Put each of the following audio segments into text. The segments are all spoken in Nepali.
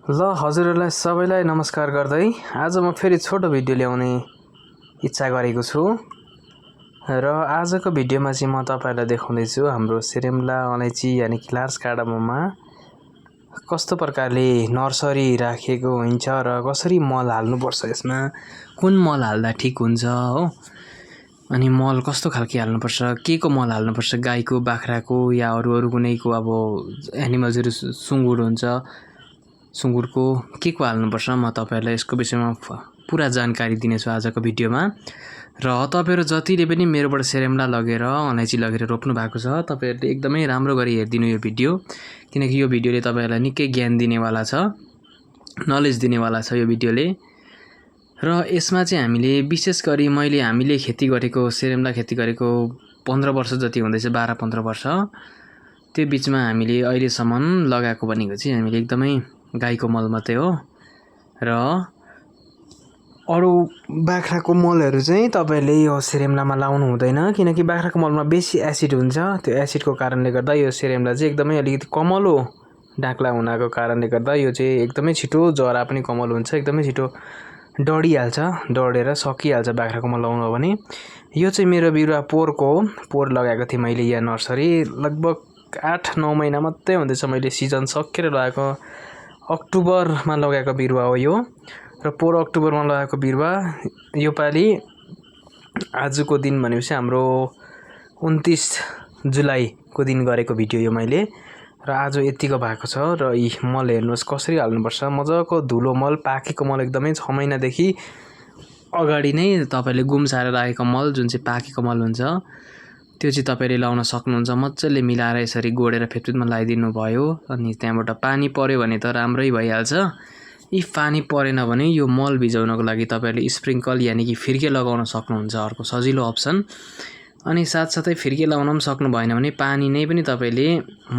ल हजुरहरूलाई सबैलाई नमस्कार गर्दै आज म फेरि छोटो भिडियो ल्याउने इच्छा गरेको छु र आजको भिडियोमा चाहिँ म तपाईहरुलाई देखाउँदै छु हाम्रो सिरेम्ला अलैँची यानि कि लार्ज कार्डामोममा कस्तो प्रकारले नर्सरी राखेको हुन्छ र कसरी मल हाल्नुपर्छ यसमा कुन मल हाल्दा ठीक हुन्छ हो अनि मल कस्तो खालके हाल्नुपर्छ केको मल हाल्नुपर्छ गाईको बाख्राको या अरु कुनैको अब एनिमल्सहरु सुँगुर हुन्छ सुँगुरको के को हाल्नुपर्छ म तपाईहरुलाई यसको विषयमा पूरा जानकारी दिनेछु आजको भिडियोमा र तपाईहरु जतिले पनि मेरोबाट सिरेम्ला लगेर अलैँची लगेर रोप्नु भएको छ तपाईहरुले एकदमै राम्रो गरी हेर्दिनु यो भिडियो किनकि यो भिडियोले तपाईहरुलाई निकै ज्ञान दिनेवाला छ नलेज दिनेवाला छ यो भिडियोले र यसमा चाहिँ हामीले विशेष गरी हामीले खेती गरेको सिरेम्ला खेती गरेको 15 वर्ष जति हुँदैछ 12-15 वर्ष त्यो बीचमा हामीले अहिले सम्म लगाएको भनेको चाहिँ हामीले एकदमै गाईको मल मात्रै हो र अरु बाख्राको मलहरु चाहिँ तपाईले यो सिरेम्लामा लाउनु हुँदैन किनकि बाख्राको मलमा बेसी एसिड हुन्छ त्यो एसिडको कारणले गर्दा यो सिरेम्ला चाहिँ एकदमै अलिकति कमलो डाक्ला हुनाको कारणले गर्दा यो चाहिँ एकदमै छिटो जरा पनि कमल हुन्छ एकदमै छिटो डढिहाल्छ डढेर सकिहाल्छ बाख्राको मल लाउनु हो भने यो चाहिँ मेरो बिरुवा पोर लगाएको थिए मैले यहाँ नर्सरी लगभग 8-9 महिना मात्रै हुँदैछ मैले सिजन सकेर लगाएको अक्टोबरमा लगाएको बिरुवा हो यो र पोर अक्टोबरमा लगाएको बिरुवा यो पाली आजको दिन भनेपछि हाम्रो 29 जुलाईको दिन गरेको भिडियो यो मैले र आज यतिको भएको छ र यी मल हेर्नुस् कसरी हाल्नुपर्छ मजाको धुलो मल पाकेको मल एकदमै 6 महिनादेखि अगाडि नै तपाईले गुम्साएर राखेको मल जुन चाहिँ पाकेको मल हुन्छ त्यो चाहिँ तपाईले लाउन सक्नुहुन्छ मज्जाले मिलाएर यसरी गोडेर फेदफेदमा लगाइदिनु भयो अनि त्यहाँबाट पानी पर्यो भने त राम्रै भइहाल्छ इफ पानी परेन भने यो मल भिजाउनको लागि तपाईले स्प्रिंकल यानी कि फिर्के लगाउन सक्नुहुन्छ अर्को सजिलो अप्सन अनि साथसाथै फिर्के लगाउन पनि सक्नु भएन भने पानी नै पनि तपाईले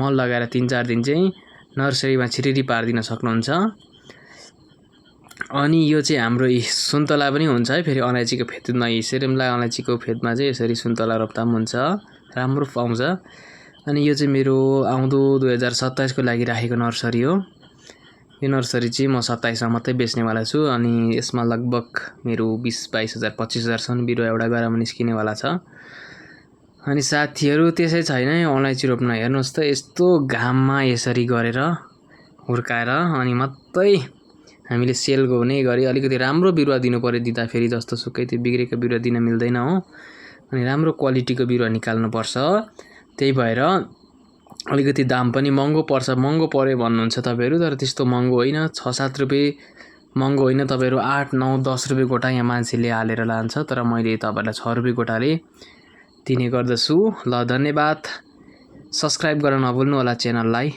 मल लगाएर 3-4 दिन चाहिँ नर्सरीमा छिरिरी पार्दिन सक्नुहुन्छ अनि यो चाहिँ हाम्रो सुन्तला पनि हुन्छ है फेरि अलैँचीको फेदमा सिरेम्ला अलैँचीको फेदमा चाहिँ यसरी सुन्तला रोप्दा पनि हुन्छ राम्रो पाउँछ अनि यो चाहिँ मेरो आउँदो 2027 को लागि राखेको नर्सरी हो यो नर्सरी चाहिँ म 27 मा मात्रै बेच्नेवाला छु अनि यसमा लगभग मेरो 20-22 हजार 25 हजार सम्म बिरुवा एउटा गरामा निस्किने वाला छ अनि साथीहरु त्यसै छैन अलैँची रोप्न हेर्नुस् त यस्तो घाममा यसरी गरेर हुर्काएर अनि मात्रै हामीले सेल गर्ने गरी अलिकति राम्रो बिरुवा दिनु पर्यो दिदा फेरि जस्तो सुकै त्यो बिग्रेको बिरुवा दिन मिल्दैन हो अनि राम्रो क्वालिटीको बिरुवा निकाल्नु पर्छ त्यही भएर अलिकति दाम पनि महँगो पर्छ महँगो पर्यो भन्नुहुन्छ तपाईहरु तर त्यस्तो महँगो होइन 6-7 रुपैयाँ महँगो होइन तपाईहरु 8-9-10 रुपैयाँ गोटा यहाँ मान्छेले हालेर लान्छ तर मैले तपाईहरुलाई 6 रुपैयाँ गोटाले दिने गर्दछु ल धन्यवाद सब्स्क्राइब गर्न नभुल्नु होला च्यानललाई।